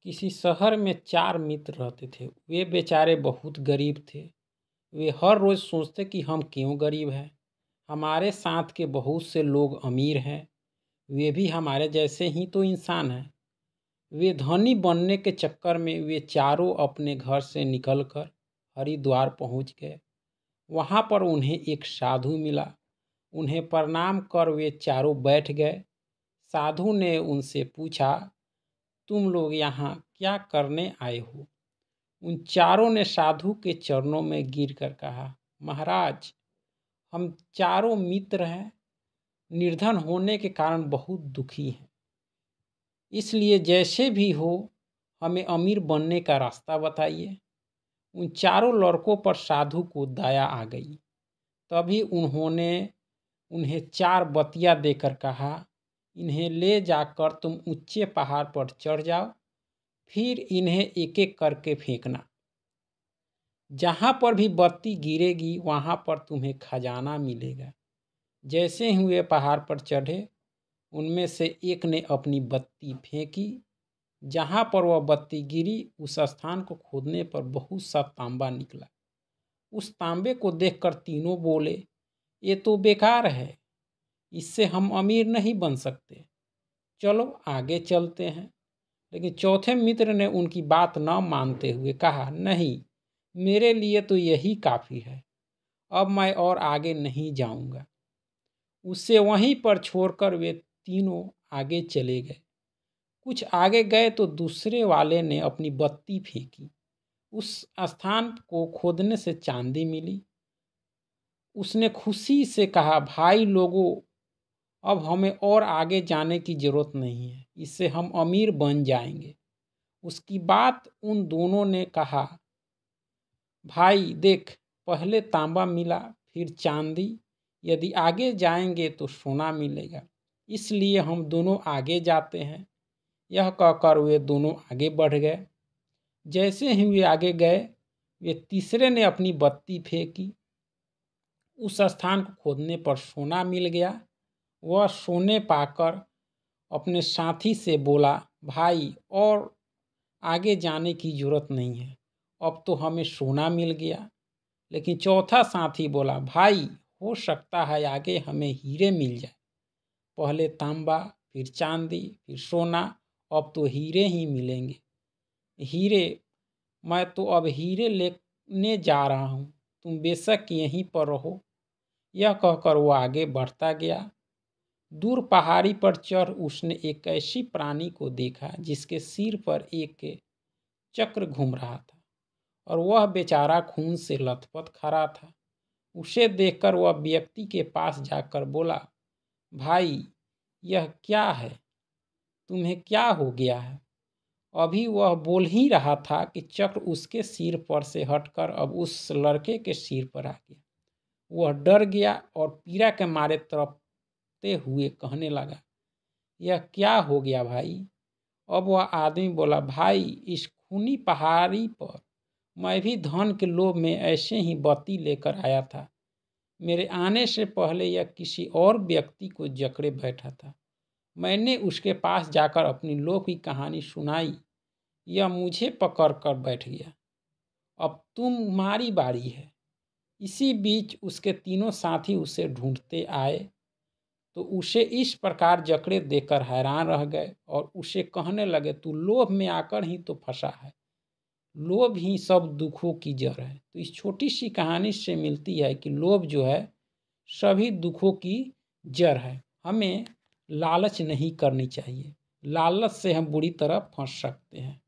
किसी शहर में 4 मित्र रहते थे। वे बेचारे बहुत गरीब थे। वे हर रोज़ सोचते कि हम क्यों गरीब हैं। हमारे साथ के बहुत से लोग अमीर हैं। वे भी हमारे जैसे ही तो इंसान हैं। वे धनी बनने के चक्कर में वे चारों अपने घर से निकलकर हरिद्वार पहुंच गए। वहां पर उन्हें एक साधु मिला। उन्हें प्रणाम कर वे चारों बैठ गए। साधु ने उनसे पूछा, तुम लोग यहाँ क्या करने आए हो? उन चारों ने साधु के चरणों में गिरकर कहा, महाराज, हम चारों मित्र हैं। निर्धन होने के कारण बहुत दुखी हैं। इसलिए जैसे भी हो हमें अमीर बनने का रास्ता बताइए। उन चारों लड़कों पर साधु को दया आ गई। तभी उन्होंने उन्हें 4 बतिया देकर कहा, इन्हें ले जाकर तुम ऊंचे पहाड़ पर चढ़ जाओ, फिर इन्हें एक एक करके फेंकना। जहाँ पर भी बत्ती गिरेगी वहाँ पर तुम्हें खजाना मिलेगा। जैसे ही वे पहाड़ पर चढ़े, उनमें से एक ने अपनी बत्ती फेंकी। जहाँ पर वह बत्ती गिरी उस स्थान को खोदने पर बहुत सा तांबा निकला। उस तांबे को देखकर तीनों बोले, ये तो बेकार है, इससे हम अमीर नहीं बन सकते, चलो आगे चलते हैं। लेकिन चौथे मित्र ने उनकी बात न मानते हुए कहा, नहीं, मेरे लिए तो यही काफ़ी है, अब मैं और आगे नहीं जाऊंगा। उसे वहीं पर छोड़कर वे तीनों आगे चले गए। कुछ आगे गए तो दूसरे वाले ने अपनी बत्ती फेंकी। उस स्थान को खोदने से चांदी मिली। उसने खुशी से कहा, भाई लोगों, अब हमें और आगे जाने की जरूरत नहीं है, इससे हम अमीर बन जाएंगे। उसकी बात उन दोनों ने कहा, भाई देख, पहले तांबा मिला फिर चांदी, यदि आगे जाएंगे तो सोना मिलेगा, इसलिए हम दोनों आगे जाते हैं। यह कहकर वे दोनों आगे बढ़ गए। जैसे ही वे आगे गए, वे तीसरे ने अपनी बत्ती फेंकी। उस स्थान को खोदने पर सोना मिल गया। वह सोने पाकर अपने साथी से बोला, भाई और आगे जाने की जरूरत नहीं है, अब तो हमें सोना मिल गया। लेकिन चौथा साथी बोला, भाई हो सकता है आगे हमें हीरे मिल जाए। पहले तांबा, फिर चांदी, फिर सोना, अब तो हीरे ही मिलेंगे। हीरे, मैं तो अब हीरे लेने जा रहा हूँ, तुम बेशक यहीं पर रहो। यह कहकर वो आगे बढ़ता गया। दूर पहाड़ी पर चढ़ उसने एक ऐसी प्राणी को देखा जिसके सिर पर एक चक्र घूम रहा था और वह बेचारा खून से लथपथ खड़ा था। उसे देखकर वह व्यक्ति के पास जाकर बोला, भाई यह क्या है, तुम्हें क्या हो गया है? अभी वह बोल ही रहा था कि चक्र उसके सिर पर से हटकर अब उस लड़के के सिर पर आ गया। वह डर गया और पीड़ा के मारे तड़पते हुए कहने लगा, यह क्या हो गया भाई? अब वह आदमी बोला, भाई इस खूनी पहाड़ी पर मैं भी धन के लोभ में ऐसे ही बत्ती लेकर आया था। मेरे आने से पहले यह किसी और व्यक्ति को जकड़े बैठा था। मैंने उसके पास जाकर अपनी लोभ की कहानी सुनाई, यह मुझे पकड़ कर बैठ गया। अब तुम्हारी बारी है। इसी बीच उसके तीनों साथी उसे ढूंढते आए तो उसे इस प्रकार जकड़े देकर हैरान रह गए और उसे कहने लगे, तू लोभ में आकर ही तो फंसा है, लोभ ही सब दुखों की जड़ है। तो इस छोटी सी कहानी से मिलती है कि लोभ जो है सभी दुखों की जड़ है। हमें लालच नहीं करनी चाहिए, लालच से हम बुरी तरह फंस सकते हैं।